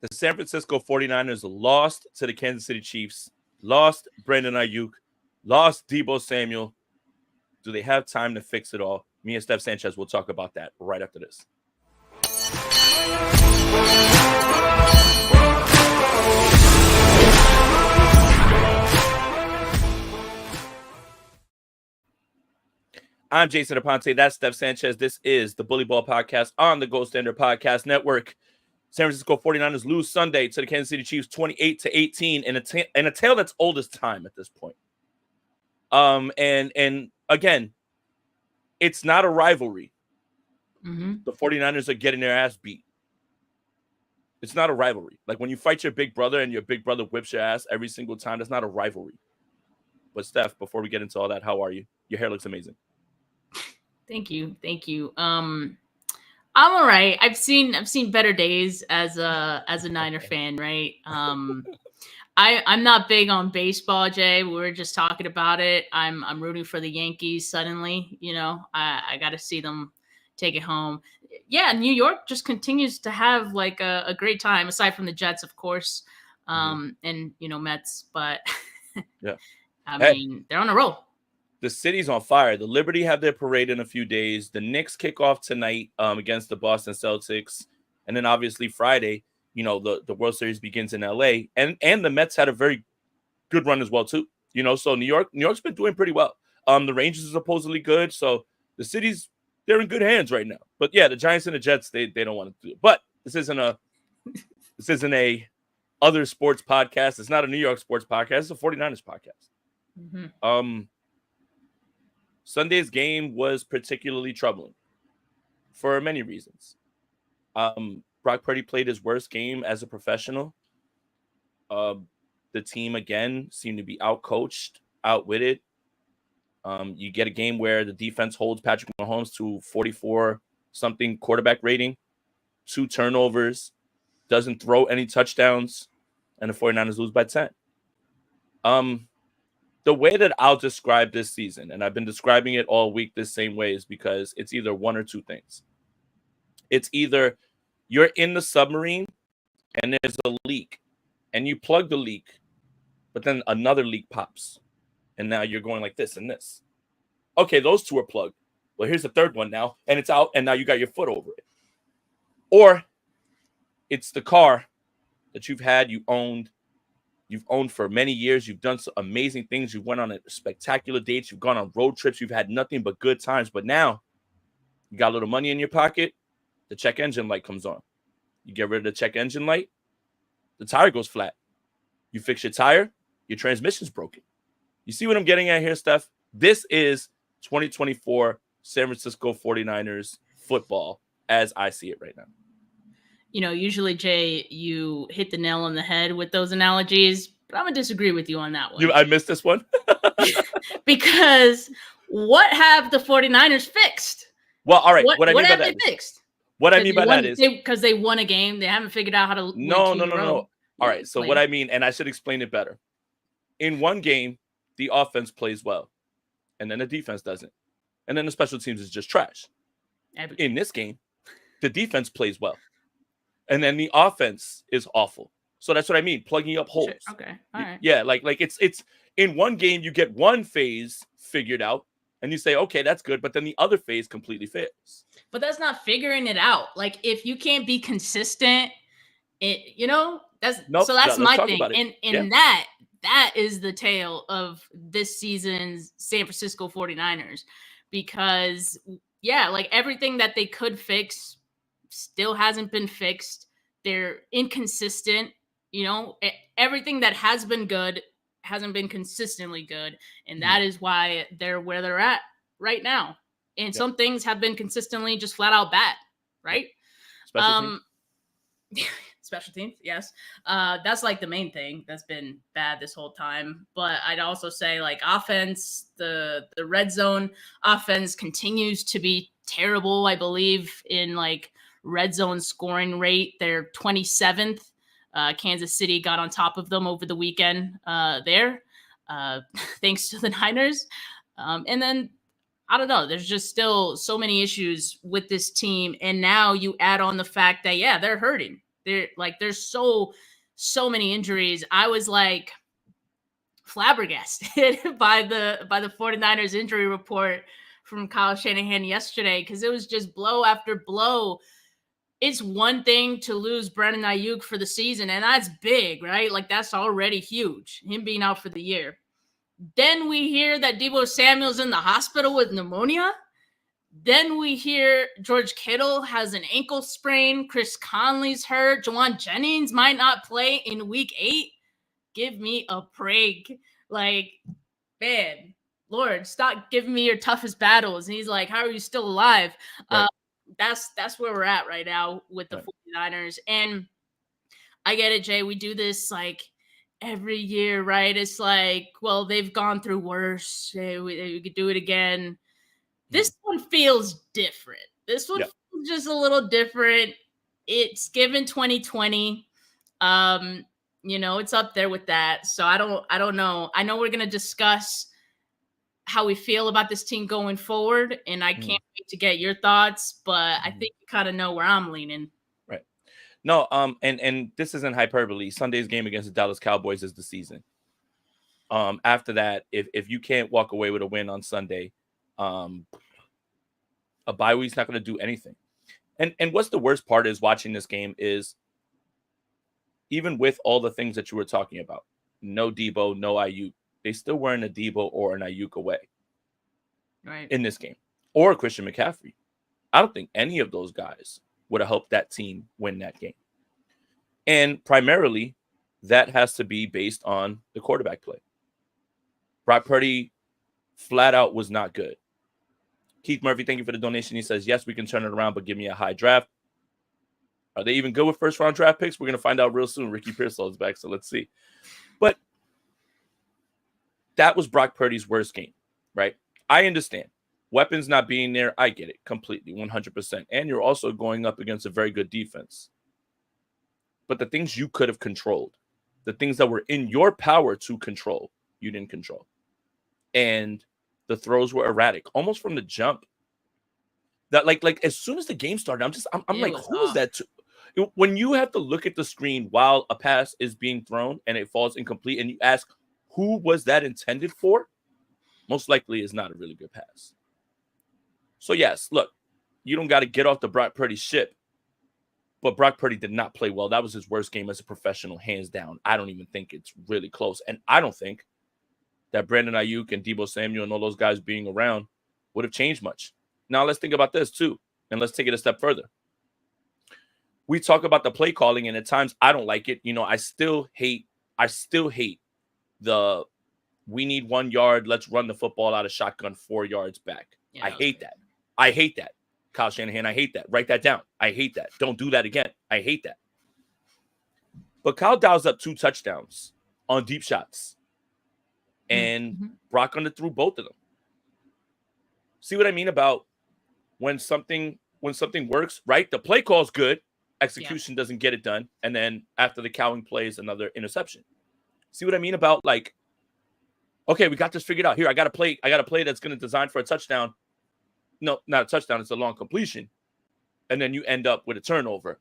The San Francisco 49ers lost to the Kansas City Chiefs, lost Brandon Aiyuk, lost Deebo Samuel. Do they have time to fix it all? Me and Steph Sanchez will talk about that right after this. I'm Jason Aponte. That's Steph Sanchez. This is the Bully Ball Podcast on the Gold Standard Podcast Network. San Francisco 49ers lose Sunday to the Kansas City Chiefs 28-18 in a tale that's old as time at this point. And again, it's not a rivalry. Mm-hmm. The 49ers are getting their ass beat. It's not a rivalry. Like when you fight your big brother and your big brother whips your ass every single time, that's not a rivalry. But Steph, before we get into all that, how are you? Your hair looks amazing. Thank you. I'm all right. I've seen better days as a Niner fan, right? I'm not big on baseball, Jay. We were just talking about it. I'm rooting for the Yankees suddenly. You know, I got to see them take it home. Yeah, New York just continues to have like a great time, aside from the Jets, of course, and Mets. But yeah, I mean, they're on a roll. The city's on fire. The Liberty have their parade in a few days. The Knicks kick off tonight against the Boston Celtics. And then obviously Friday, the World Series begins in LA. And the Mets had a very good run as well, too. So New York's been doing pretty well. The Rangers are supposedly good. So the city's, they're in good hands right now. But yeah, the Giants and the Jets, they don't want to do it. But this isn't a other sports podcast. It's not a New York sports podcast. It's a 49ers podcast. Mm-hmm. Sunday's game was particularly troubling for many reasons. Brock Purdy played his worst game as a professional. The team, again, seemed to be outcoached, outwitted. You get a game where the defense holds Patrick Mahomes to 44-something quarterback rating, 2 turnovers, doesn't throw any touchdowns, and the 49ers lose by 10. The way that I'll describe this season, and I've been describing it all week this same way, is because it's either one or two things. It's either you're in the submarine and there's a leak and you plug the leak, but then another leak pops. And now you're going like this and this. Okay, those two are plugged. Well, here's the third one now, and it's out, and now you got your foot over it. Or it's the car that you've owned for many years. You've done some amazing things. You went on spectacular dates. You've gone on road trips. You've had nothing but good times. But now you got a little money in your pocket. The check engine light comes on. You get rid of the check engine light. The tire goes flat. You fix your tire. Your transmission's broken. You see what I'm getting at here, Steph? This is 2024 San Francisco 49ers football as I see it right now. Usually, Jay, you hit the nail on the head with those analogies, but I'm going to disagree with you on that one. I missed this one? Because what have the 49ers fixed? Well, all right. What have they fixed? What I mean by that is... Because they won a game. They haven't figured out how to... No. All right. So what I mean, and I should explain it better. In one game, the offense plays well, and then the defense doesn't. And then the special teams is just trash. In this game, the defense plays well. And then the offense is awful. So that's what I mean, plugging up holes. Okay, all right. Yeah, like it's in one game you get one phase figured out, and you say, okay, that's good, but then the other phase completely fails. But that's not figuring it out. Like if you can't be consistent, that's my thing. And that is the tale of this season's San Francisco 49ers, because like everything that they could fix still hasn't been fixed. They're inconsistent. Everything that has been good hasn't been consistently good. And that is why they're where they're at right now. And some things have been consistently just flat out bad, right? Special teams, yes. That's like the main thing that's been bad this whole time. But I'd also say like offense, the red zone offense continues to be terrible, I believe, in like red zone scoring rate. They're 27th. Kansas City got on top of them over the weekend there, thanks to the Niners. And then, I don't know, there's just still so many issues with this team. And now you add on the fact that, they're hurting. There's so many injuries. I was like flabbergasted by the 49ers injury report from Kyle Shanahan yesterday, because it was just blow after blow. It's one thing to lose Brandon Aiyuk for the season, and that's big, right? Like, that's already huge, him being out for the year. Then we hear that Deebo Samuel's in the hospital with pneumonia. Then we hear George Kittle has an ankle sprain. Chris Conley's hurt. Jauan Jennings might not play in week 8. Give me a break. Like, man, Lord, stop giving me your toughest battles. And he's like, how are you still alive? Right. That's where we're at right now with the 49ers. And I get it, Jay. We do this like every year, right? It's like, well, they've gone through worse. We could do it again. This one feels different. This one feels just a little different. It's given 2020. It's up there with that. So I don't know. I know we're gonna discuss how we feel about this team going forward, and I can't wait to get your thoughts, but I think you kind of know where I'm leaning. Right. No, and this isn't hyperbole. Sunday's game against the Dallas Cowboys is the season. After that, if you can't walk away with a win on Sunday, a bye week's not going to do anything. And what's the worst part is watching this game is, even with all the things that you were talking about, no Deebo, no Aiyuk, they still weren't a Deebo or an Aiyuk away in this game, or Christian McCaffrey. I don't think any of those guys would have helped that team win that game. And primarily, that has to be based on the quarterback play. Brock Purdy flat out was not good. Keith Murphy, thank you for the donation. He says, yes, we can turn it around, but give me a high draft. Are they even good with first-round draft picks? We're going to find out real soon. Ricky Pearsall is back, so let's see. But that was Brock Purdy's worst game, right? I understand. Weapons not being there, I get it completely, 100%. And you're also going up against a very good defense. But the things you could have controlled, the things that were in your power to control, you didn't control. And the throws were erratic, almost from the jump. That like as soon as the game started, I'm like, who is that? When you have to look at the screen while a pass is being thrown and it falls incomplete, and you ask, who was that intended for? Most likely is not a really good pass. So yes, look, you don't got to get off the Brock Purdy ship, but Brock Purdy did not play well. That was his worst game as a professional, hands down. I don't even think it's really close, and I don't think that Brandon Aiyuk and Deebo Samuel and all those guys being around would have changed much. Now let's think about this too, and let's take it a step further. We talk about the play calling, and at times I don't like it. I still hate the we need 1 yard, let's run the football out of shotgun 4 yards back. Yeah, I hate that. I hate that. Kyle Shanahan, I hate that. Write that down. I hate that. Don't do that again. I hate that. But Kyle dials up 2 touchdowns on deep shots. And Brock underthrew both of them. See what I mean about when something works, right? The play call's good. Execution doesn't get it done. And then after the Cowing plays, another interception. See what I mean about, like, okay, we got this figured out. Here, I got a play that's going to design for a touchdown. No, not a touchdown. It's a long completion. And then you end up with a turnover.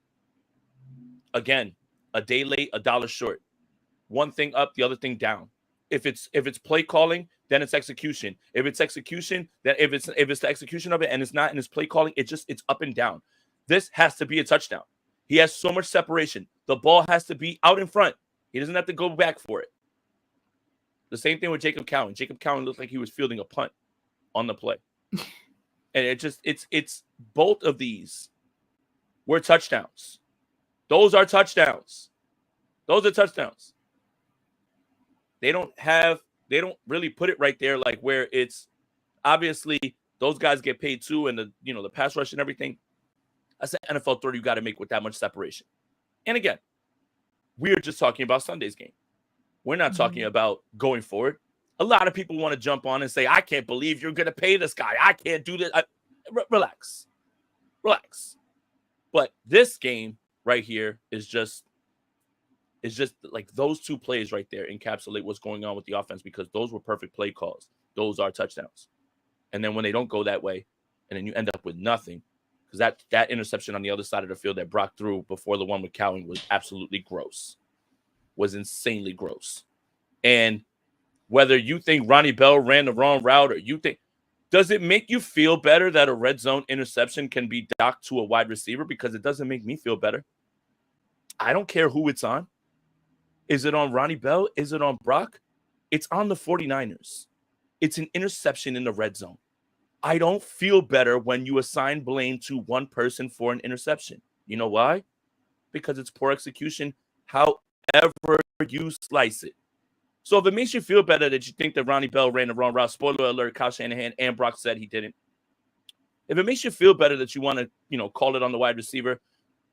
Again, a day late, $1 short. One thing up, the other thing down. If it's play calling, then it's execution. If it's execution, then if it's the execution of it and it's not in his play calling, it's up and down. This has to be a touchdown. He has so much separation. The ball has to be out in front. He doesn't have to go back for it. The same thing with Jacob Cowan. Jacob Cowan looked like he was fielding a punt on the play. And it's both of these were touchdowns. Those are touchdowns. Those are touchdowns. They don't really put it right there, like where it's obviously those guys get paid too, and the pass rush and everything. That's an NFL throw you got to make with that much separation. And again, we're just talking about Sunday's game. We're not talking about going forward. A lot of people want to jump on and say, I can't believe you're going to pay this guy. I can't do this. Relax. But this game right here is just like those 2 plays right there encapsulate what's going on with the offense, because those were perfect play calls. Those are touchdowns. And then when they don't go that way, and then you end up with nothing, because that interception on the other side of the field that Brock threw before the one with Cowing was absolutely gross, was insanely gross. And whether you think Ronnie Bell ran the wrong route or you think, does it make you feel better that a red zone interception can be docked to a wide receiver? Because it doesn't make me feel better. I don't care who it's on. Is it on Ronnie Bell? Is it on Brock? It's on the 49ers. It's an interception in the red zone. I don't feel better when you assign blame to one person for an interception. You know why? Because it's poor execution, however you slice it. So if it makes you feel better that you think that Ronnie Bell ran the wrong route, spoiler alert, Kyle Shanahan and Brock said he didn't. If it makes you feel better that you want to, call it on the wide receiver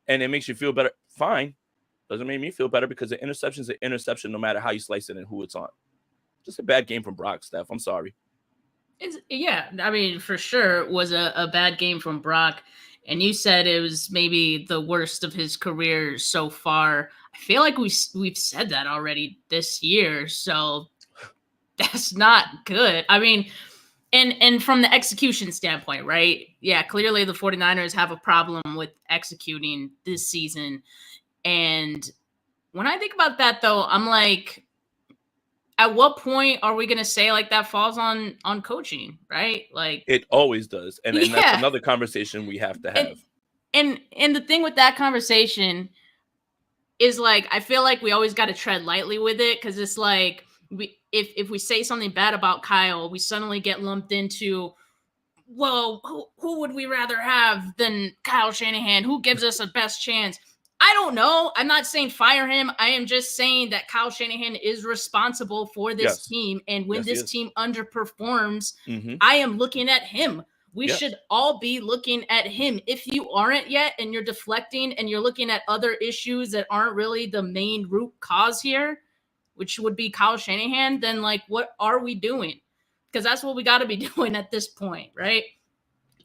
and it makes you feel better, fine. Doesn't make me feel better because the interception is an interception no matter how you slice it and who it's on. Just a bad game from Brock, Steph. I'm sorry. I mean, for sure, it was a bad game from Brock. And you said it was maybe the worst of his career so far. I feel like we've said that already this year, so that's not good. I mean, and from the execution standpoint, right? Yeah, clearly the 49ers have a problem with executing this season. And when I think about that, though, I'm like, at what point are we going to say like that falls on coaching, right? Like it always does. And that's another conversation we have to have. And the thing with that conversation is like, I feel like we always got to tread lightly with it. Cause it's like, if we say something bad about Kyle, we suddenly get lumped into, well, who would we rather have than Kyle Shanahan? Who gives us a best chance? I don't know. I'm not saying fire him. I am just saying that Kyle Shanahan is responsible for this team. And when this team underperforms, I am looking at him. We should all be looking at him. If you aren't yet and you're deflecting and you're looking at other issues that aren't really the main root cause here, which would be Kyle Shanahan, then like, what are we doing? Because that's what we got to be doing at this point, right?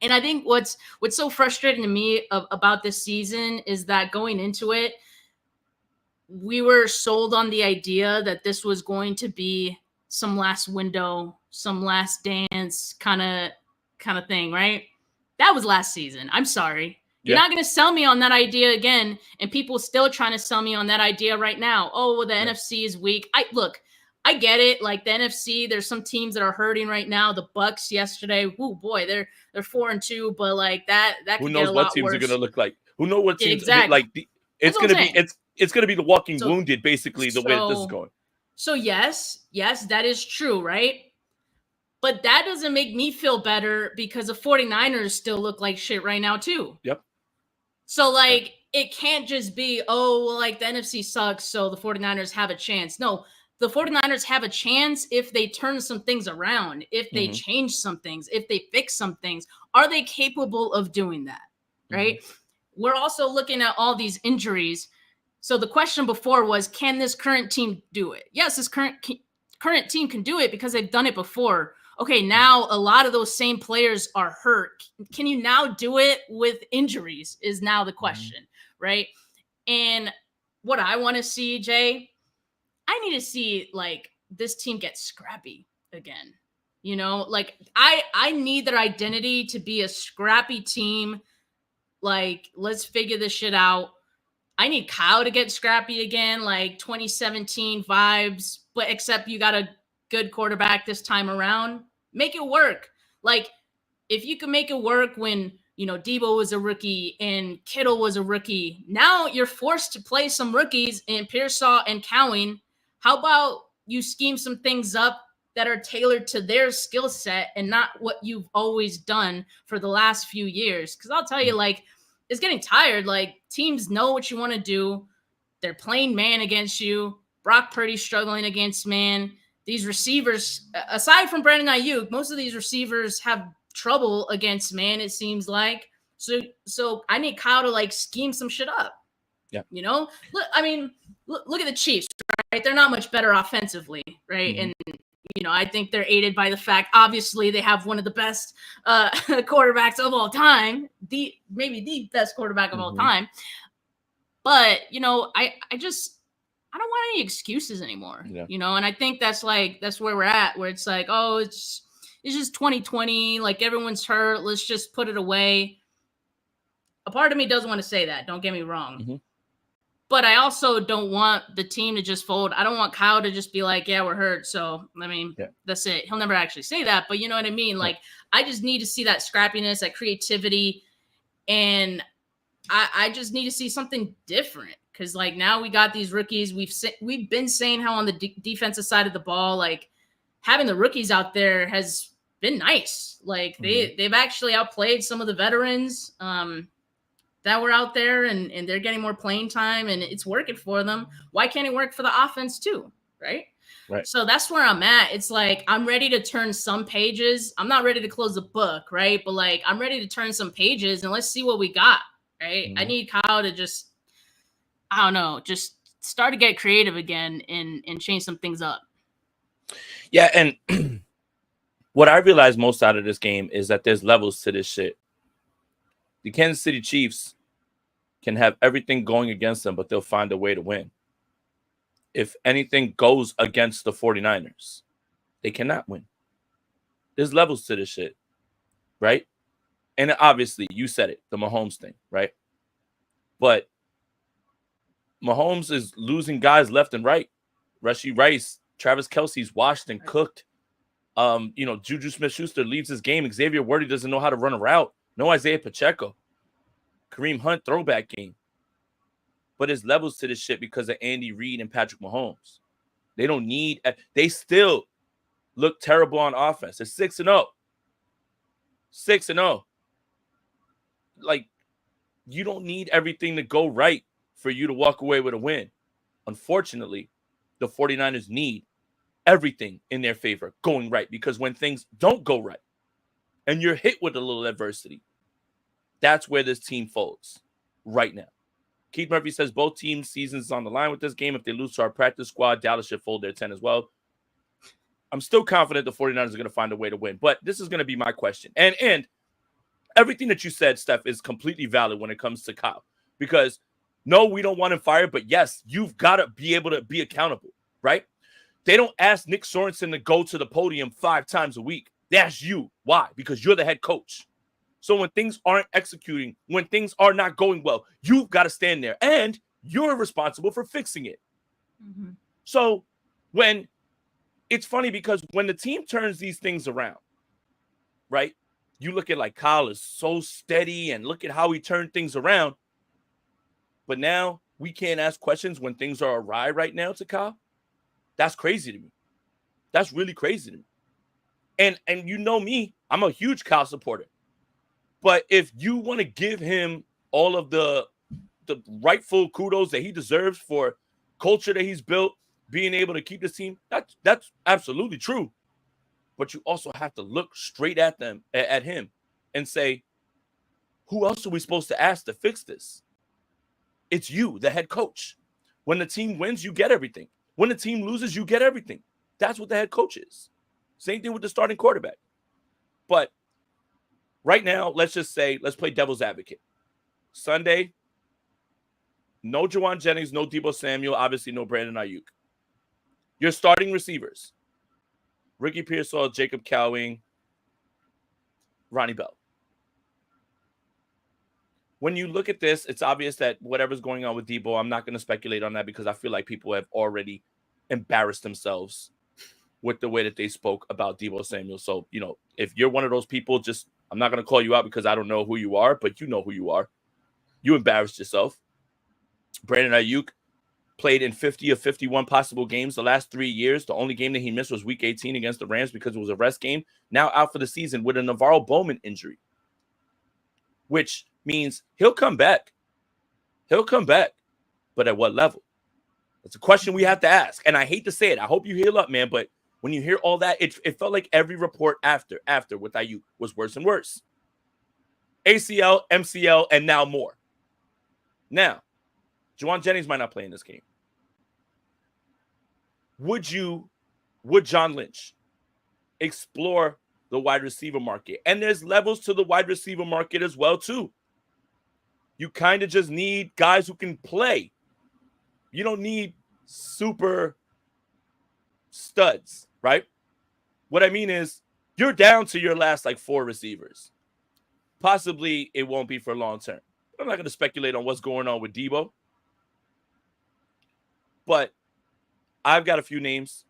And I think what's so frustrating to me about this season is that going into it, we were sold on the idea that this was going to be some last window, some last dance kind of thing, right? That was last season. I'm sorry. You're not going to sell me on that idea again. And people still trying to sell me on that idea right now. Oh, well, the NFC is weak. I get it. Like the NFC, there's some teams that are hurting right now. The Bucks yesterday, oh boy, they're 4-2, but like that who could knows get a what lot teams worse. are going to look like? Who knows what teams exactly. It's going to be it's going to be the walking wounded, basically the way that this is going. So yes, that is true, right? But that doesn't make me feel better because the 49ers still look like shit right now too. Yep. So like it can't just be, oh, well, like the NFC sucks, so the 49ers have a chance. No. The 49ers have a chance if they turn some things around, if they change some things, if they fix some things. Are they capable of doing that? Right? We're also looking at all these injuries. So the question before was, can this current team do it? Yes, this current team can do it because they've done it before. Okay, now a lot of those same players are hurt. Can you now do it with injuries is now the question, right? And what I want to see, Jay, I need to see like this team get scrappy again. Like I need their identity to be a scrappy team. Like, let's figure this shit out. I need Kyle to get scrappy again, like 2017 vibes, but except you got a good quarterback this time around. Make it work. Like, if you can make it work when, Deebo was a rookie and Kittle was a rookie, now you're forced to play some rookies in Pearsall and Cowing. How about you scheme some things up that are tailored to their skill set and not what you've always done for the last few years? Because I'll tell you, like, it's getting tired. Like, teams know what you want to do. They're playing man against you. Brock Purdy struggling against man. These receivers, aside from Brandon Aiyuk, most of these receivers have trouble against man, it seems like. So I need Kyle to, like, scheme some shit up. Yeah. Look at the Chiefs, right? They're not much better offensively, right? And, I think they're aided by the fact, obviously, they have one of the best quarterbacks of all time, maybe the best quarterback of all time. But, I don't want any excuses anymore, and I think that's where we're at, where it's like, oh, it's just 2020, like everyone's hurt. Let's just put it away. a part of me doesn't want to say that. Don't get me wrong. Mm-hmm. But I also don't want the team to just fold. I don't want Kyle to just be like, yeah, we're hurt. So, I mean, that's it. He'll never actually say that. But you know what I mean? Like, I just need to see that scrappiness, that creativity. And I just need to see something different. Because, like, now we got these rookies. We've been saying how on the defensive side of the ball, like, having the rookies out there has been nice. Like, they've actually outplayed some of the veterans. That were out there and they're getting more playing time and it's working for them. Why can't it work for the offense too? Right. So that's where I'm at. It's like, I'm ready to turn some pages. I'm not ready to close the book. Right. But like, I'm ready to turn some pages and let's see what we got. Right. I need Kyle to just, I don't know, just start to get creative again and change some things up. Yeah. And what I realized most out of this game is that there's levels to this shit. The Kansas City Chiefs can have everything going against them, but they'll find a way to win. If anything goes against the 49ers, they cannot win. There's levels to this shit, right? And obviously, you said it, the Mahomes thing, right? But Mahomes is losing guys left and right. Rashee Rice, Travis Kelce's washed and cooked. Juju Smith-Schuster leaves his game. Xavier Worthy doesn't know how to run a route. No Isaiah Pacheco. Kareem Hunt throwback game. But there's levels to this shit because of Andy Reid and Patrick Mahomes. They still look terrible on offense. It's 6-0. 6-0. Like, you don't need everything to go right for you to walk away with a win. Unfortunately, the 49ers need everything in their favor going right, because when things don't go right and you're hit with a little adversity, that's where this team folds right now. Keith Murphy says both teams' seasons on the line with this game. If they lose to our practice squad, Dallas should fold their 10 as well. I'm still confident the 49ers are going to find a way to win, but this is going to be my question. And everything that you said, Steph, is completely valid when it comes to Kyle, because no, we don't want him fired, but yes, you've got to be able to be accountable, right? They don't ask Nick Sorensen to go to the podium 5 times a week. They ask you. Why? Because you're the head coach. So when things aren't executing, when things are not going well, you've got to stand there and you're responsible for fixing it. Mm-hmm. So when it's funny, because when the team turns these things around, right? You look at like Kyle is so steady and look at how he turned things around. But now we can't ask questions when things are awry right now to Kyle. That's crazy to me. That's really crazy to me. And you know me, I'm a huge Kyle supporter. But if you want to give him all of the rightful kudos that he deserves for culture that he's built, being able to keep this team, that's absolutely true. But you also have to look straight at him and say, who else are we supposed to ask to fix this? It's you, the head coach. When the team wins, you get everything. When the team loses, you get everything. That's what the head coach is. Same thing with the starting quarterback. But right now, let's play devil's advocate. Sunday, no Jauan Jennings, no Deebo Samuel, obviously no Brandon Aiyuk. Your starting receivers, Ricky Pearsall, Jacob Cowing, Ronnie Bell. When you look at this, it's obvious that whatever's going on with Deebo, I'm not going to speculate on that because I feel like people have already embarrassed themselves with the way that they spoke about Deebo Samuel. So, if you're one of those people, I'm not going to call you out because I don't know who you are, but you know who you are. You embarrassed yourself. Brandon Aiyuk played in 50 of 51 possible games the last 3 years. The only game that he missed was Week 18 against the Rams because it was a rest game. Now out for the season with a Navarro Bowman injury, which means he'll come back. He'll come back. But at what level? That's a question we have to ask. And I hate to say it. I hope you heal up, man. But when you hear all that, it felt like every report after with Aiyuk was worse and worse. ACL, MCL, and now more. Now, Jauan Jennings might not play in this game. Would John Lynch explore the wide receiver market? And there's levels to the wide receiver market as well, too. You kind of just need guys who can play. You don't need super studs, right? What I mean is you're down to your last 4 receivers. Possibly it won't be for long term. I'm not going to speculate on what's going on with Deebo. But I've got a few names.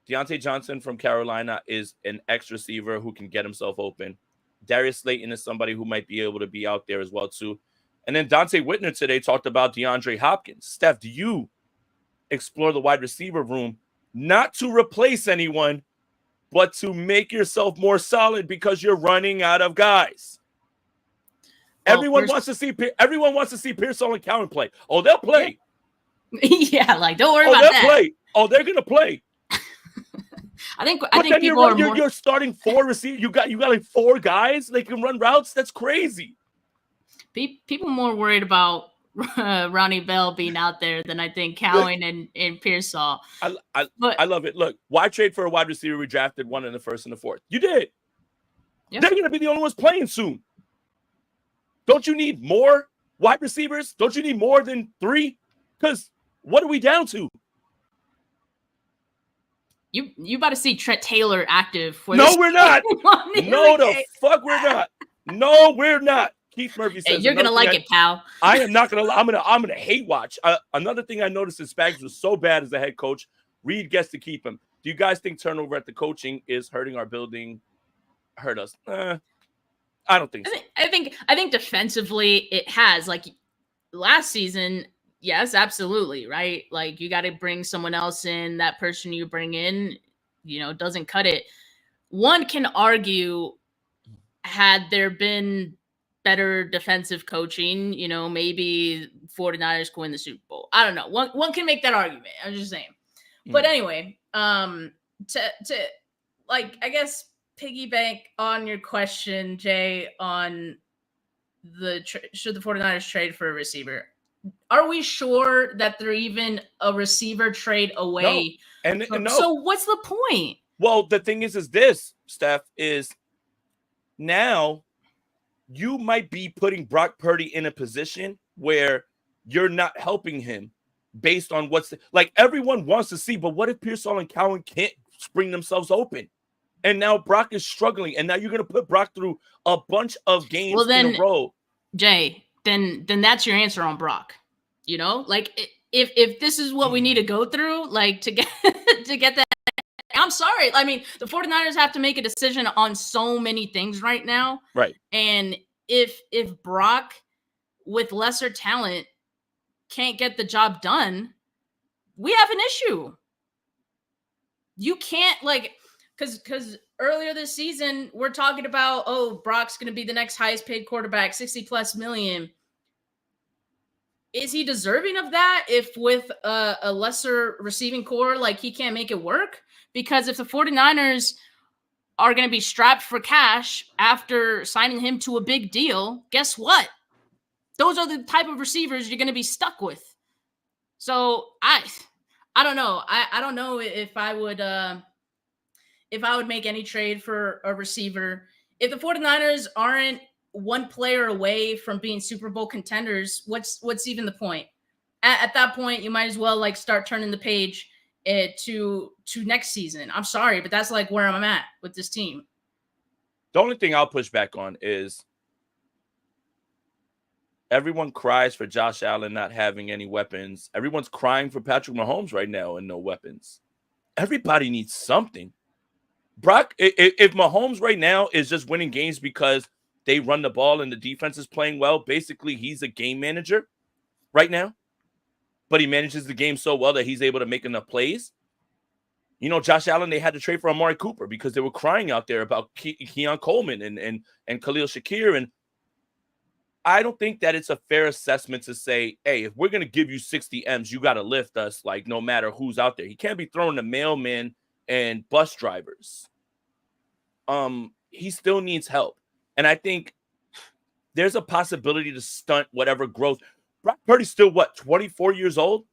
Deontay Johnson from Carolina is an X receiver who can get himself open. Darius Slayton is somebody who might be able to be out there as well, too. And then Dante Whitner today talked about DeAndre Hopkins. Steph, do you explore the wide receiver room not to replace anyone, but to make yourself more solid because you're running out of guys? Well, everyone wants to see Pearsall and Cowan play. Oh, they'll play. Yeah, like don't worry about that. Play. Oh, they're gonna play. I think you're starting 4 receivers. You got like 4 guys they can run routes. That's crazy. People more worried about Ronnie Bell being out there than I think Cowan and Pearsall. I love it. Look, why trade for a wide receiver we drafted 1 in the 1st and the 4th? You did. Yep. They're gonna be the only ones playing soon. Don't you need more wide receivers? Don't you need more than 3? Because what are we down to? You about to see Trent Taylor active for No, we're not. No, the fuck we're not. No, we're not. Keith Murphy says, hey, you're gonna like it, pal. I am not gonna. I'm gonna hate watch. Another thing I noticed is Spags was so bad as the head coach. Reed gets to keep him. Do you guys think turnover at the coaching is hurting our building? Hurt us? I don't think so. I think defensively it has. Like last season, yes, absolutely, right? Like you got to bring someone else in. That person you bring in, doesn't cut it. One can argue, had there been better defensive coaching, maybe 49ers could win the Super Bowl. I don't know. One can make that argument. I'm just saying. But anyway, to like, I guess piggyback on your question, Jay, on should the 49ers trade for a receiver? Are we sure that they're even a receiver trade away? No. So what's the point? Well, the thing is this, Steph, is now you might be putting Brock Purdy in a position where you're not helping him based on like everyone wants to see, but what if Pearsall and Cowan can't spring themselves open? And now Brock is struggling, and now you're going to put Brock through a bunch of games in a row. Jay, then that's your answer on Brock. Like if this is what we need to go through, like to get that. I'm sorry. I mean, the 49ers have to make a decision on so many things right now. Right. And if Brock with lesser talent can't get the job done, we have an issue. You can't because earlier this season, we're talking about, Brock's going to be the next highest paid quarterback, 60+ million. Is he deserving of that if with a lesser receiving core, like he can't make it work? Because if the 49ers are going to be strapped for cash after signing him to a big deal, guess what? Those are the type of receivers you're going to be stuck with. So I don't know. I don't know if I would make any trade for a receiver. If the 49ers aren't one player away from being Super Bowl contenders, what's even the point? At that point, you might as well start turning the page to next season. I'm sorry, but that's where I'm at with this team. The only thing I'll push back on is everyone cries for Josh Allen not having any weapons. Everyone's crying for Patrick Mahomes right now and no weapons. Everybody needs something. Brock, if Mahomes right now is just winning games because they run the ball and the defense is playing well, basically he's a game manager right now. But he manages the game so well that he's able to make enough plays. Josh Allen, they had to trade for Amari Cooper because they were crying out there about Keon Coleman and Khalil Shakir. And I don't think that it's a fair assessment to say, hey, if we're going to give you 60 M's, you got to lift us no matter who's out there. He can't be throwing the mailman and bus drivers. He still needs help. And I think there's a possibility to stunt whatever growth. Brock Purdy's still, 24 years old?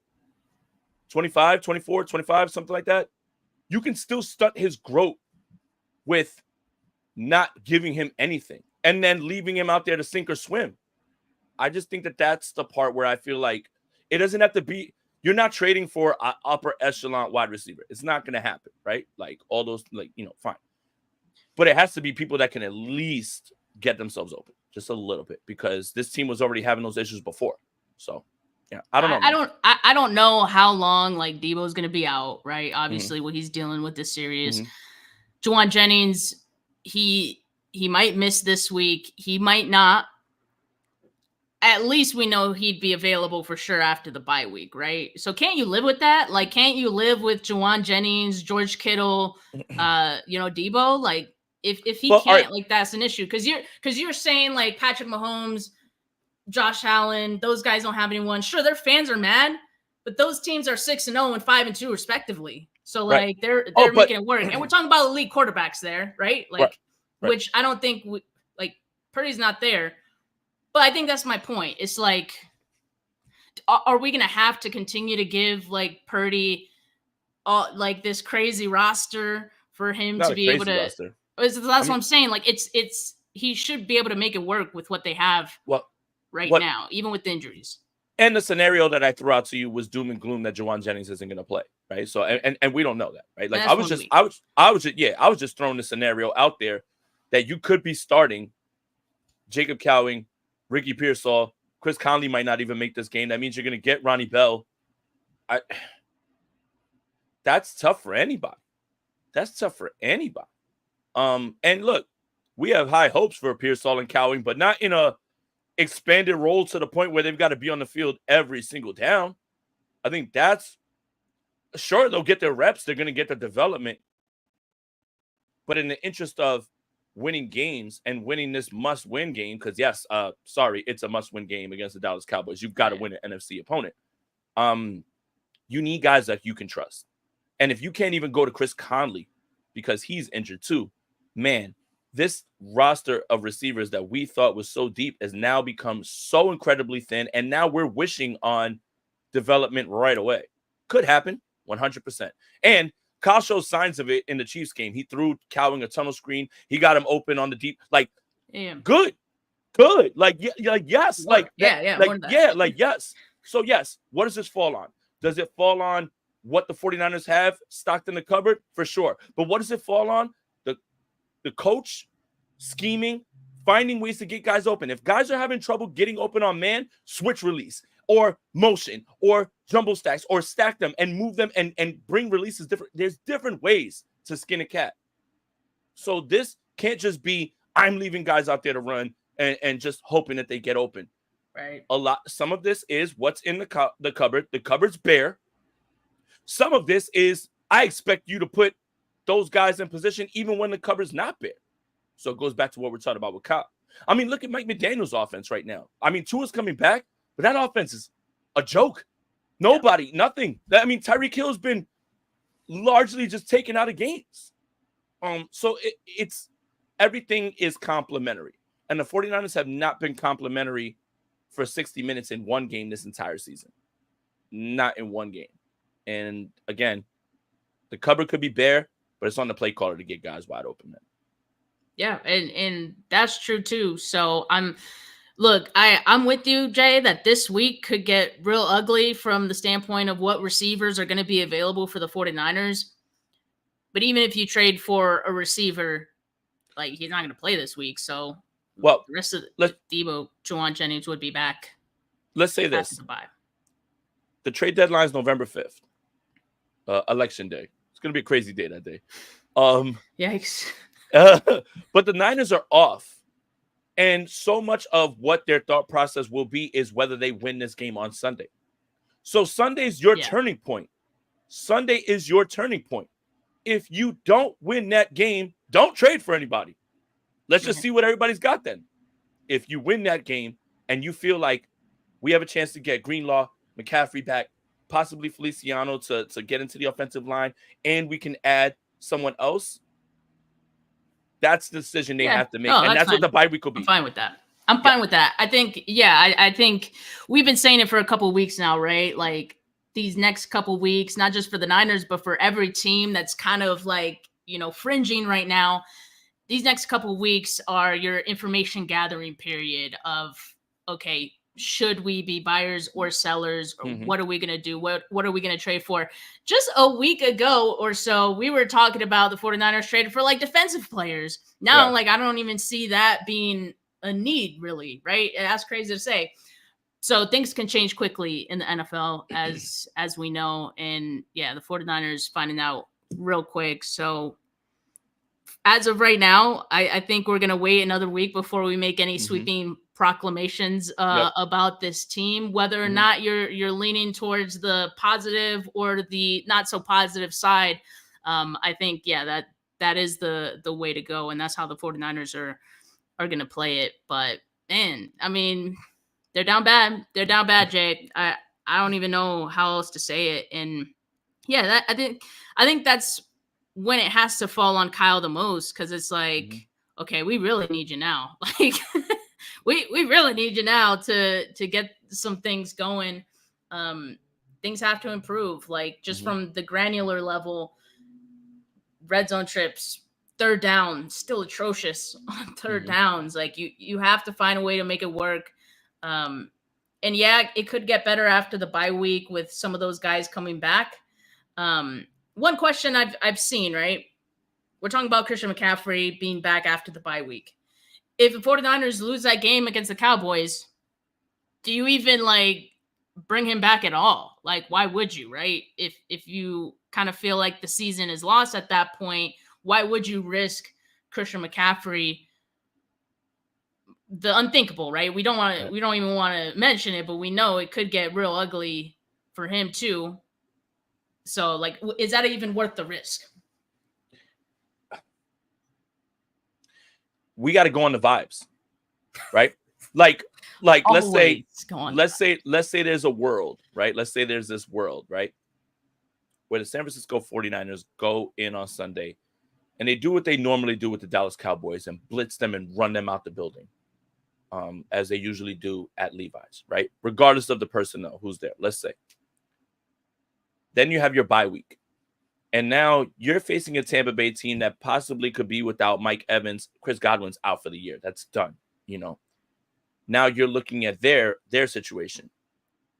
25, 24, 25, something like that? You can still stunt his growth with not giving him anything and then leaving him out there to sink or swim. I just think that that's the part where I feel like it doesn't have to be – you're not trading for an upper echelon wide receiver. It's not going to happen, right? All those, fine. But it has to be people that can at least get themselves open. just a little bit, because this team was already having those issues before. So, yeah, I don't know. I don't know how long like Deebo's going to be out, right? Obviously, what he's dealing with this series. Jauan Jennings, he might miss this week. He might not. At least we know he'd be available for sure after the bye week, right? So can't you live with that? Like, can't you live with Jauan Jennings, George Kittle, Deebo? Like, if he can't, like, that's an issue. Because you're saying like Patrick Mahomes, Josh Allen, those guys don't have anyone. Sure, their fans are mad, but those teams are 6-0 and 5-2 respectively. So like they're making it work. And we're talking about elite quarterbacks there, right? Like, which I don't think Purdy's not there. But I think that's my point. It's like, are we going to have to continue to give like Purdy like this crazy roster for him to be able to? That's what I'm saying. Like he should be able to make it work with what they have now, even with the injuries. And the scenario that I threw out to you was doom and gloom that Jauan Jennings isn't going to play, right? So and we don't know that, right? Like I was just throwing the scenario out there that you could be starting Jacob Cowing, Ricky Pearsall, Chris Conley might not even make this game. That means you're going to get Ronnie Bell. That's tough for anybody. And look, we have high hopes for Pearsall and Cowing, but not in a expanded role to the point where they've got to be on the field every single down. I think that's sure they'll get their reps. They're going to get their development. But in the interest of winning games and winning this must-win game, because yes, it's a must-win game against the Dallas Cowboys. You've got to win an NFC opponent. You need guys that you can trust. And if you can't even go to Chris Conley because he's injured too, man, this roster of receivers that we thought was so deep has now become so incredibly thin, and now we're wishing on development right away. Could happen, 100%. And Kyle shows signs of it in the Chiefs game. He threw Cowing a tunnel screen. He got him open on the deep. Like, good. Like, yes. Yes. So, yes, what does this fall on? Does it fall on what the 49ers have stocked in the cupboard? For sure. But what does it fall on? The coach scheming, finding ways to get guys open. If guys are having trouble getting open on man, switch release or motion or jumbo stacks or stack them and move them and bring releases different. There's different ways to skin a cat. So this can't just be I'm leaving guys out there to run and just hoping that they get open. Right. Some of this is what's in the cupboard. The cupboard's bare. Some of this is I expect you to put those guys in position even when the cupboard's not bare. So it goes back to what we're talking about with Kyle. I mean, look at Mike McDaniel's offense right now. I mean, Tua's coming back, but that offense is a joke. Nothing. I mean, Tyreek Hill's been largely just taken out of games. So it's everything is complimentary. And the 49ers have not been complimentary for 60 minutes in one game this entire season. Not in one game. And again, the cupboard could be bare, but it's on the play caller to get guys wide open, man. Yeah, and that's true too. So I'm with you, Jay, that this week could get real ugly from the standpoint of what receivers are going to be available for the 49ers. But even if you trade for a receiver, like he's not going to play this week. So the rest of Deebo, Jauan Jennings would be back. Let's say this. The trade deadline is November 5th, election day. It's going to be a crazy day that day. Yikes. But the Niners are off. And so much of what their thought process will be is whether they win this game on Sunday. So Sunday's your turning point. Sunday is your turning point. If you don't win that game, don't trade for anybody. Let's just see what everybody's got then. If you win that game and you feel like we have a chance to get Greenlaw, McCaffrey back, possibly Feliciano to get into the offensive line, and we can add someone else, that's the decision they have to make. And that's what the bye week will be. I'm fine with that. Fine with that. I think, I think we've been saying it for a couple of weeks now, right? Like these next couple of weeks, not just for the Niners, but for every team that's kind of like, fringing right now. These next couple of weeks are your information gathering period of, okay, should we be buyers or sellers? Or what are we going to do? What are we going to trade for? Just a week ago or so, we were talking about the 49ers traded for like defensive players. Now, I don't even see that being a need, really, right? That's crazy to say. So things can change quickly in the NFL, as we know. And yeah, the 49ers finding out real quick. So as of right now, I think we're going to wait another week before we make any sweeping proclamations about this team, whether or not you're leaning towards the positive or the not so positive side. I think, that is the way to go. And that's how the 49ers are going to play it. But man, I mean, they're down bad. They're down bad, Jay. I don't even know how else to say it. And yeah, I think that's when it has to fall on Kyle the most, because it's like, okay, we really need you now. Like, we really need you now to get some things going. Things have to improve, like just from the granular level. Red zone trips, third down, still atrocious on third downs. Like you have to find a way to make it work. And yeah, it could get better after the bye week with some of those guys coming back. One question I've seen, right? We're talking about Christian McCaffrey being back after the bye week. If the 49ers lose that game against the Cowboys, do you even like bring him back at all? Like, why would you, right? If you kind of feel like the season is lost at that point, why would you risk Christian McCaffrey? The unthinkable, right? We don't even want to mention it, but we know it could get real ugly for him too. So, like, is that even worth the risk? We got to go on the vibes, right? Like let's say there's a world, right? Let's say there's this world, right, where the San Francisco 49ers go in on Sunday and they do what they normally do with the Dallas Cowboys and blitz them and run them out the building, as they usually do at Levi's, right? Regardless of the personnel who's there, let's say. Then you have your bye week. And now you're facing a Tampa Bay team that possibly could be without Mike Evans. Chris Godwin's out for the year. That's done, you know. Now you're looking at their situation.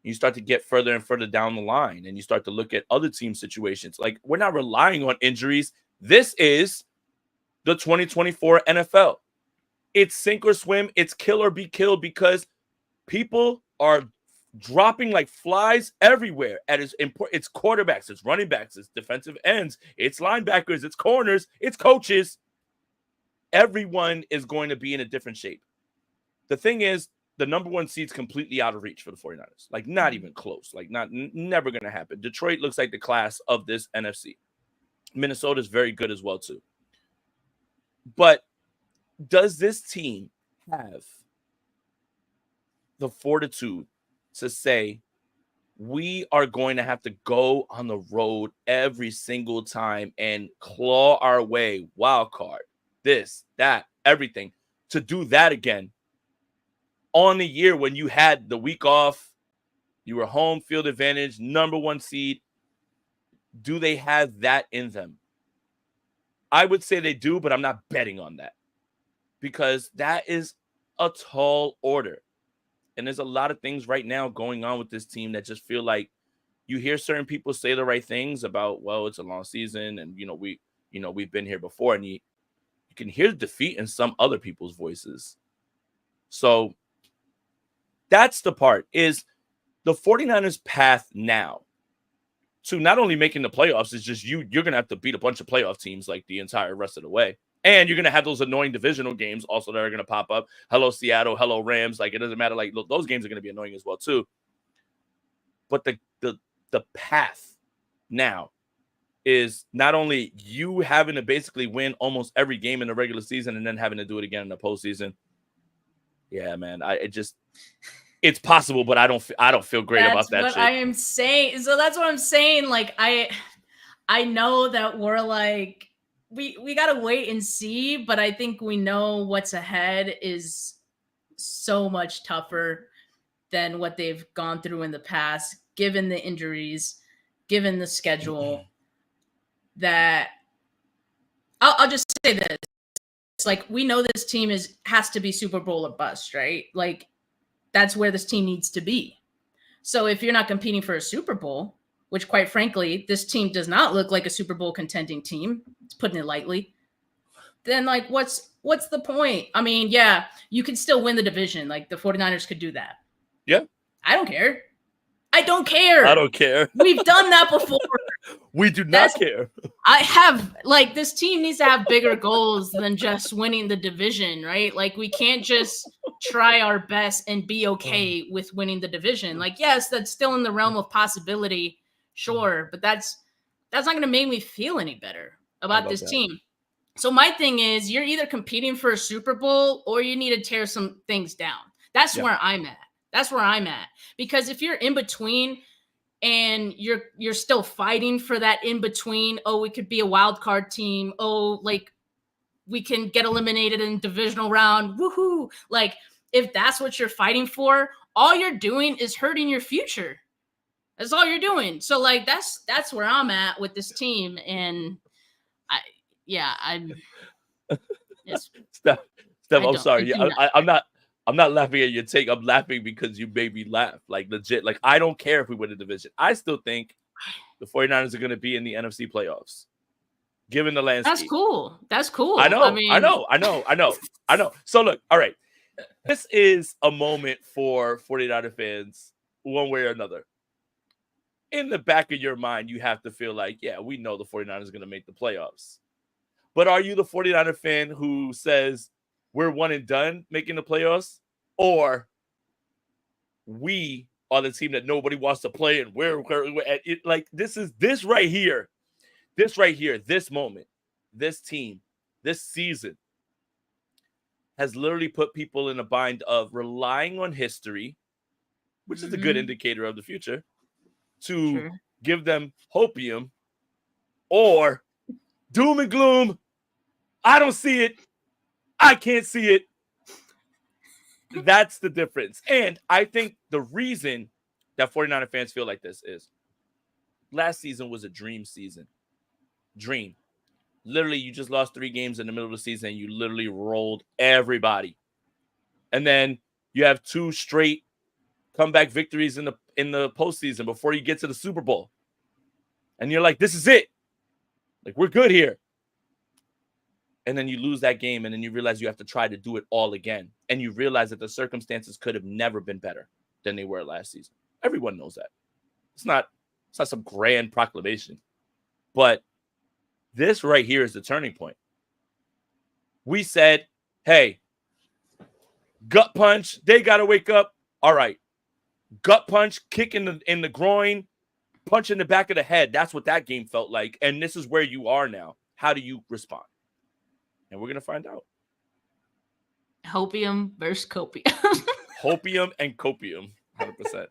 You start to get further and further down the line, and you start to look at other team situations. Like, we're not relying on injuries. This is the 2024 NFL. It's sink or swim. It's kill or be killed, because people are dropping like flies everywhere. It's quarterbacks, it's running backs, it's defensive ends, it's linebackers, it's corners, it's coaches. Everyone is going to be in a different shape. The thing is, the number one seed's completely out of reach for the 49ers. Like, not even close. Like, never going to happen. Detroit looks like the class of this NFC. Minnesota's very good as well, too. But does this team have the fortitude to say, we are going to have to go on the road every single time and claw our way, wild card, this, that, everything, to do that again on the year when you had the week off, you were home field advantage, number one seed? Do they have that in them? I would say they do, but I'm not betting on that, because that is a tall order. And there's a lot of things right now going on with this team that just feel like you hear certain people say the right things about, well, it's a long season, and we've been here before, and you can hear the defeat in some other people's voices. So that's the part, is the 49ers' path now to not only making the playoffs is just you're going to have to beat a bunch of playoff teams like the entire rest of the way. And you're going to have those annoying divisional games also that are going to pop up. Hello, Seattle. Hello, Rams. Like, it doesn't matter. Like, those games are going to be annoying as well, too. But the path now is not only you having to basically win almost every game in the regular season and then having to do it again in the postseason. Yeah, man. It's possible, but I don't feel great about that. That's what I am saying. So that's what I'm saying. Like, I know that we're like, we got to wait and see, but I think we know what's ahead is so much tougher than what they've gone through in the past, given the injuries, given the schedule. That I'll just say this. It's like, we know this team has to be Super Bowl or bust, right? Like, that's where this team needs to be. So if you're not competing for a Super Bowl, which quite frankly, this team does not look like a Super Bowl contending team, it's putting it lightly, then like what's the point? I mean, yeah, you could still win the division. Like the 49ers could do that. Yeah. I don't care. I don't care. I don't care. We've done that before. We do not care. I have, like, this team needs to have bigger goals than just winning the division, right? Like, we can't just try our best and be okay with winning the division. Like, yes, that's still in the realm of possibility, sure, but that's not going to make me feel any better about this team. So my thing is, you're either competing for a Super Bowl or you need to tear some things down. That's where I'm at. That's where I'm at. Because if you're in between and you're still fighting for that in between, oh, we could be a wild card team. Oh, like we can get eliminated in divisional round. Woohoo. Like if that's what you're fighting for, all you're doing is hurting your future. That's all you're doing. So like that's where I'm at with this team. And I'm Steph, I'm sorry. I'm not laughing at your take. I'm laughing because you made me laugh. Like legit. Like I don't care if we win the division. I still think the 49ers are going to be in the NFC playoffs. Given the landscape. That's cool. I know. So look, all right. This is a moment for 49er fans, one way or another. In the back of your mind, you have to feel like, yeah, we know the 49ers are going to make the playoffs. But are you the 49er fan who says we're one and done making the playoffs? Or we are the team that nobody wants to play and we're at it? Like this right here, this moment, this team, this season has literally put people in a bind of relying on history, which is a good indicator of the future, to give them hopium, or doom and gloom. I don't see it. I can't see it. That's the difference. And I think the reason that 49er fans feel like this is last season was a dream season. Dream. Literally, you just lost 3 games in the middle of the season. And you literally rolled everybody. And then you have 2 straight comeback victories in the postseason before you get to the Super Bowl. And you're like, this is it. Like, we're good here. And then you lose that game, and then you realize you have to try to do it all again. And you realize that the circumstances could have never been better than they were last season. Everyone knows that. It's not some grand proclamation. But this right here is the turning point. We said, hey, gut punch, they got to wake up. All right. Gut punch, kick in the groin, punch in the back of the head. That's what that game felt like. And this is where you are now. How do you respond? And we're going to find out. Hopium versus copium. Hopium and copium, 100%.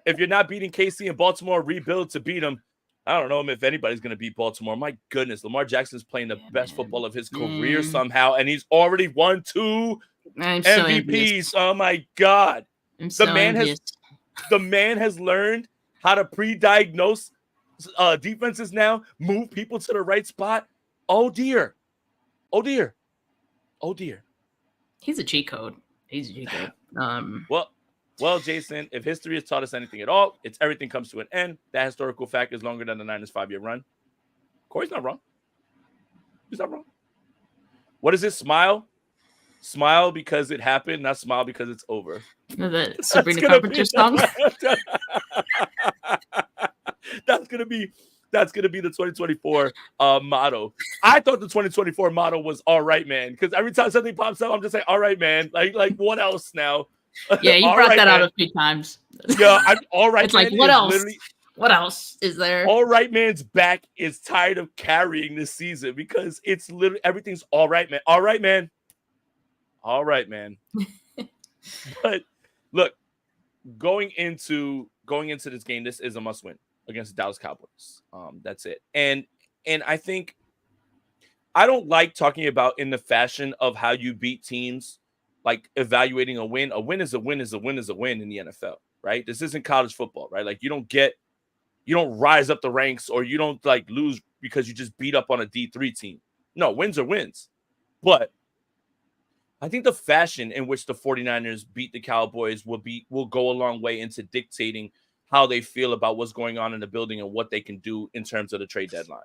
If you're not beating KC and Baltimore, rebuild to beat them. I don't know if anybody's going to beat Baltimore. My goodness, Lamar Jackson's playing the best football of his career somehow, and he's already won 2 MVPs. So oh, my God. The man has learned how to pre-diagnose defenses now, move people to the right spot. Oh, dear. Oh, dear. Oh, dear. He's a cheat code. Well, Jason, if history has taught us anything at all, it's everything comes to an end. That historical fact is longer than the Niners' 5-year run. Corey's not wrong. He's not wrong. What is it? Smile? Smile because it happened, not smile because it's over. The Sabrina Carpenter song. That's gonna be the 2024 motto. I thought the 2024 motto was all right, man. Because every time something pops up, I'm just like, all right, man. Like what else now? Yeah, you brought that out a few times. Yeah, all right. It's like, what else? What else is there? All right, man's back is tired of carrying this season because it's literally everything's all right, man. All right, man. All right, man. But look, going into this game, this is a must-win against the Dallas Cowboys. That's it. And I think I don't like talking about in the fashion of how you beat teams, like evaluating a win. A win is a win is a win is a win in the NFL, right? This isn't college football, right? Like you don't rise up the ranks or you don't like lose because you just beat up on a D3 team. No, wins are wins. But I think the fashion in which the 49ers beat the Cowboys will go a long way into dictating how they feel about what's going on in the building and what they can do in terms of the trade deadline.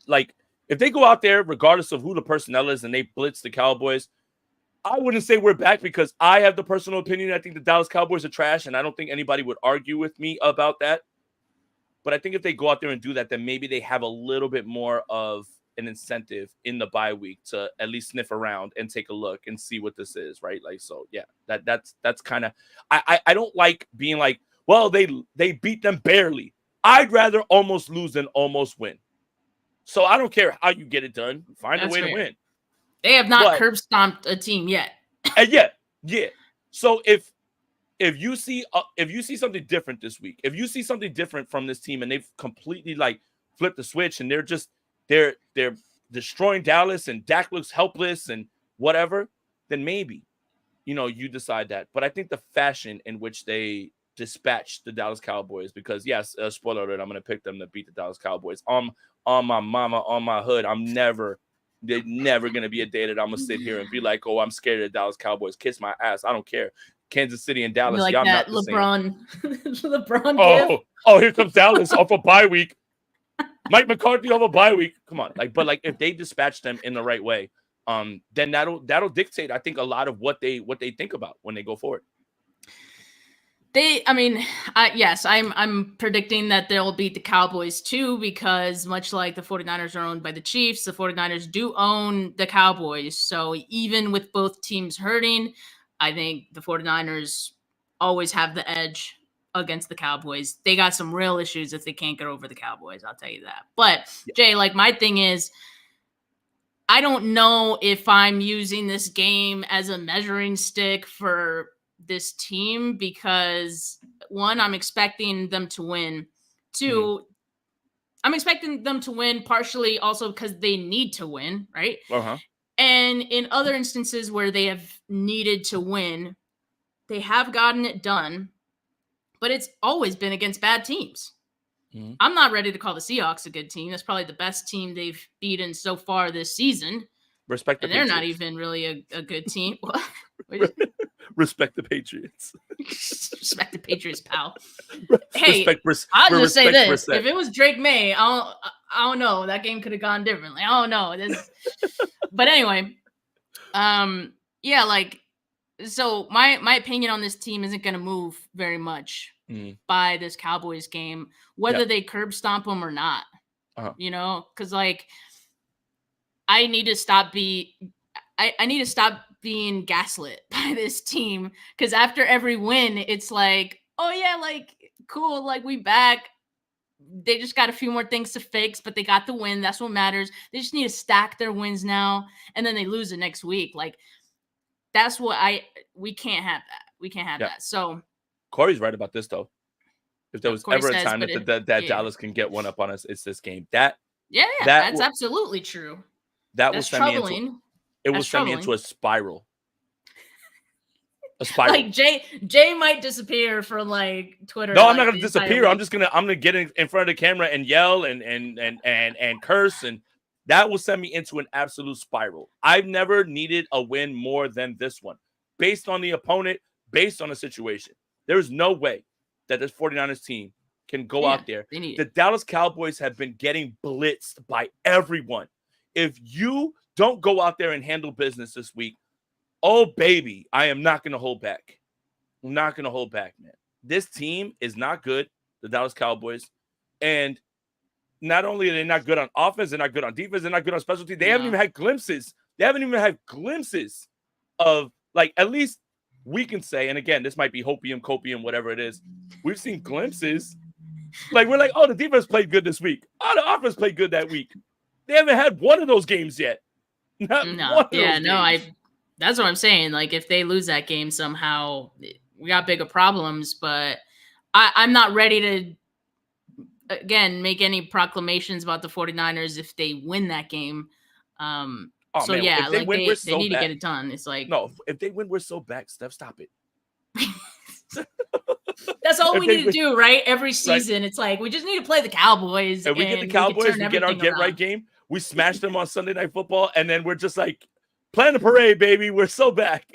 Like If they go out there, regardless of who the personnel is, and they blitz the Cowboys, I wouldn't say we're back because I have the personal opinion. I think the Dallas Cowboys are trash, and I don't think anybody would argue with me about that. But I think if they go out there and do that, then maybe they have a little bit more of an incentive in the bye week to at least sniff around and take a look and see what this is, right? Like, so yeah, that's kind of I don't like being like, well, they beat them barely. I'd rather almost lose than almost win. So I don't care how you get it done. Find a way to win. They have not curb stomped a team yet. And yeah. So if you see something different this week, if you see something different from this team and they've completely like flipped the switch and they're destroying Dallas and Dak looks helpless and whatever, then maybe, you decide that. But I think the fashion in which they dispatched the Dallas Cowboys, because yes, spoiler alert, I'm going to pick them to beat the Dallas Cowboys. On my mama, on my hood, there's never going to be a day that I'm going to sit here and be like, oh, I'm scared of the Dallas Cowboys. Kiss my ass. I don't care. Kansas City and Dallas. Like y'all that not the LeBron. Oh, here comes Dallas off a bye week. Mike McCarthy off a bye week. Come on. But if they dispatch them in the right way, then that'll dictate, I think, a lot of what they think about when they go forward. I'm predicting that they'll beat the Cowboys too, because much like the 49ers are owned by the Chiefs, the 49ers do own the Cowboys. So even with both teams hurting, I think the 49ers always have the edge against the Cowboys. They got some real issues if they can't get over the Cowboys, I'll tell you that. But Jay, my thing is, I don't know if I'm using this game as a measuring stick for this team because, one, I'm expecting them to win. Two, I'm expecting them to win partially also because they need to win, right? Uh-huh. And in other instances where they have needed to win, they have gotten it done, but it's always been against bad teams. Mm-hmm. I'm not ready to call the Seahawks a good team. That's probably the best team they've beaten so far this season. Respect the Patriots. They're not even really a good team. Respect the Patriots. Respect the Patriots, pal. Hey, I'll just say this: if it was Drake May, I don't know. That game could have gone differently. I don't know. But anyway, so my opinion on this team isn't going to move very much by this Cowboys game, whether they curb stomp them or not. Uh-huh. Because I need to stop being gaslit by this team, because after every win, it's like, oh yeah, cool, we back. They just got a few more things to fix, but they got the win. That's what matters. They just need to stack their wins now, and then they lose it next week. That's what we can't have that. We can't have that. So Corey's right about this though. If there was ever a time that Dallas can get one up on us, it's this game. That's absolutely true. That's troubling. It will send me into a spiral. A spiral. Jay might disappear from Twitter. No, I'm not gonna disappear. I'm gonna get in front of the camera and yell and curse, and that will send me into an absolute spiral. I've never needed a win more than this one, based on the opponent, based on the situation. There is no way that this 49ers team can go out there. The Dallas Cowboys have been getting blitzed by everyone. If you don't go out there and handle business this week, oh, baby, I am not going to hold back. I'm not going to hold back, man. This team is not good, the Dallas Cowboys. And not only are they not good on offense, they're not good on defense, they're not good on special teams. They haven't even had glimpses. They haven't even had glimpses of, at least we can say, and again, this might be Hopium, copium, whatever it is. We've seen glimpses. We're like, oh, the defense played good this week. Oh, the offense played good that week. They haven't had one of those games yet. That's what I'm saying. If they lose that game somehow, we got bigger problems. But I'm not ready to, again, make any proclamations about the 49ers if they win that game. They need to get it done. It's no, if they win, we're so back. Steph, stop it. That's all we need to do, right? Every season, It's we just need to play the Cowboys. If we get the Cowboys, we get our get-right game. We smash them on Sunday Night Football, and then we're just plan the parade, baby. We're so back.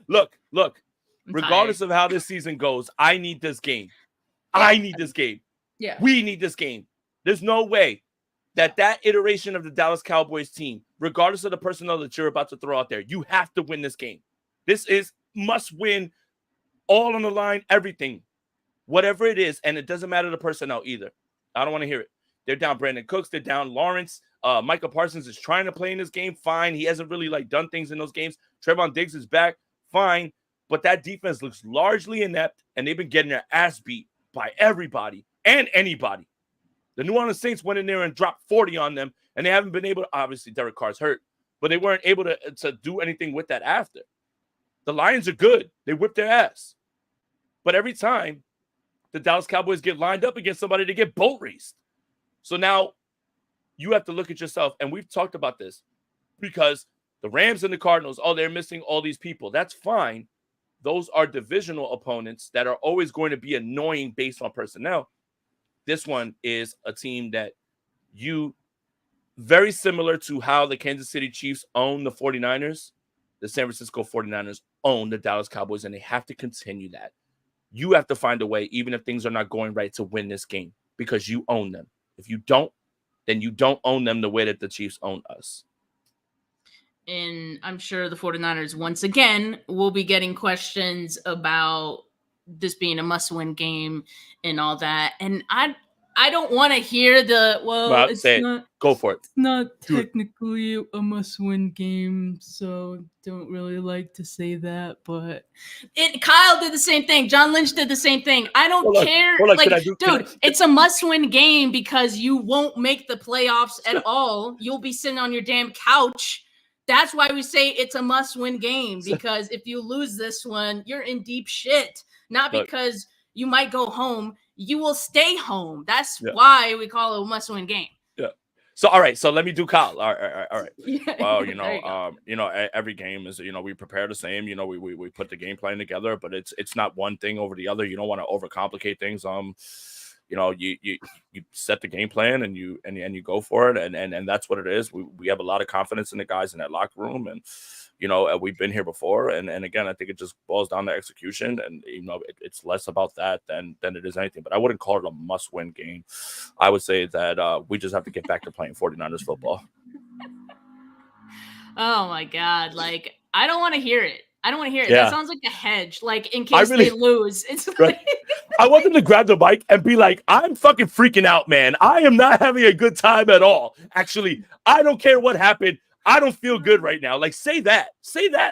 Look. Regardless of how this season goes, I need this game. I need this game. Yeah. We need this game. There's no way that iteration of the Dallas Cowboys team, regardless of the personnel that you're about to throw out there, you have to win this game. This is must win, all on the line, everything, whatever it is. And it doesn't matter the personnel either. I don't want to hear it. They're down Brandon Cooks. They're down Lawrence. Micah Parsons is trying to play in this game. Fine. He hasn't really done things in those games. Trevon Diggs is back. Fine. But that defense looks largely inept, and they've been getting their ass beat by everybody and anybody. The New Orleans Saints went in there and dropped 40 on them, and they haven't been able to, obviously Derek Carr's hurt, but they weren't able to do anything with that after. The Lions are good. They whip their ass. But every time the Dallas Cowboys get lined up against somebody, they get boat raced. So now you have to look at yourself, and we've talked about this, because the Rams and the Cardinals, they're missing all these people. That's fine. Those are divisional opponents that are always going to be annoying based on personnel. This one is a team that very similar to how the Kansas City Chiefs own the 49ers, the San Francisco 49ers own the Dallas Cowboys, and they have to continue that. You have to find a way, even if things are not going right, to win this game, because you own them. If you don't, then you don't own them the way that the Chiefs own us. And I'm sure the 49ers, once again, will be getting questions about this being a must-win game and all that. And I don't want to hear go for it. It's not technically a must-win game, so don't really like to say that. But Kyle did the same thing. John Lynch did the same thing. I don't care. It's a must-win game because you won't make the playoffs at all. You'll be sitting on your damn couch. That's why we say it's a must-win game, because if you lose this one, you're in deep shit. Not because you might go home. You will stay home. That's why we call it a must-win game. Yeah. So, all right. So let me do Kyle. All right. Well, every game is, we prepare the same. We put the game plan together, but it's not one thing over the other. You don't want to overcomplicate things. You set the game plan and you go for it, and that's what it is. We have a lot of confidence in the guys in that locker room, and we've been here before, and again, I think it just boils down to execution, and it's less about that than it is anything. But I wouldn't call it a must-win game. I would say that we just have to get back to playing 49ers football. Oh my God! I don't want to hear it. Yeah. That sounds like a hedge. In case they lose, it's I want them to grab the mic and be like, "I'm fucking freaking out, man. I am not having a good time at all. Actually, I don't care what happened. I don't feel good right now." Say that.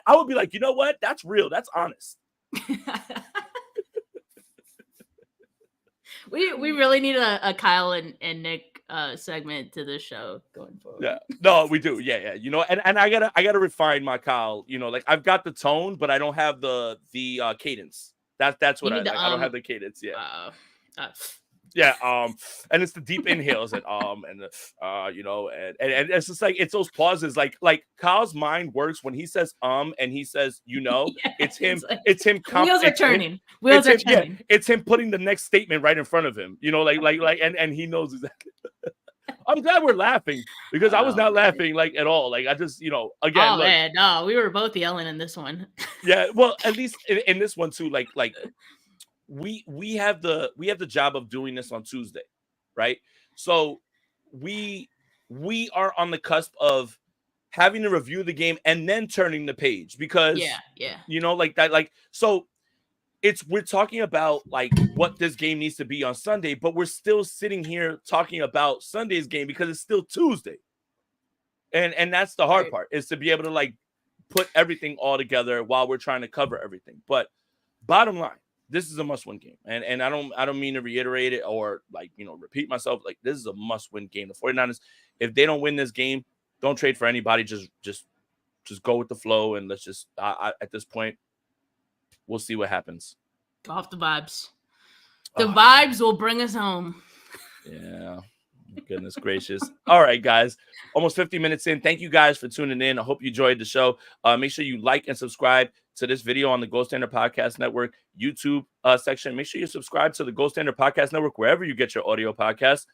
I would be like, you know what? That's real. That's honest. We really need a Kyle and Nick segment to this show going forward. Yeah, no, we do. Yeah. And I gotta refine my Kyle. I've got the tone, but I don't have the cadence. That's what I don't have the cadence. Yeah. Yeah, and it's the deep inhales and it's just it's those pauses. Kyle's mind works when he says and he says it's him. It's him. Wheels are turning. Yeah, it's him putting the next statement right in front of him. And he knows exactly. I'm glad we're laughing, because I was not laughing at all. I just again. Oh man, no, we were both yelling in this one. Yeah, well, at least in this one too. We have the job of doing this on Tuesday, right? So we are on the cusp of having to review the game and then turning the page, because so we're talking about what this game needs to be on Sunday, but we're still sitting here talking about Sunday's game because it's still Tuesday. And that's the hard part, is to be able to put everything all together while we're trying to cover everything. But bottom line, this is a must-win game. And I don't mean to reiterate it or repeat myself. This is a must-win game. The 49ers, if they don't win this game, don't trade for anybody. Just go with the flow, and let's just at this point, we'll see what happens. Go off the vibes. The vibes will bring us home. Yeah. Goodness gracious. All right, guys. Almost 50 minutes in. Thank you guys for tuning in. I hope you enjoyed the show. Make sure you like and subscribe to this video on the Gold Standard Podcast Network YouTube section. Make sure you subscribe to the Gold Standard Podcast Network wherever you get your audio podcasts.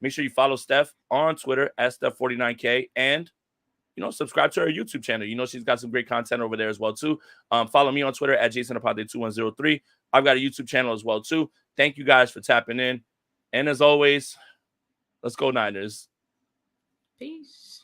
Make sure you follow Steph on Twitter at Steph49K, and subscribe to her YouTube channel. She's got some great content over there as well too. Follow me on Twitter at JasonApate2103. I've got a YouTube channel as well too. Thank you guys for tapping in, and as always, let's go Niners. Peace.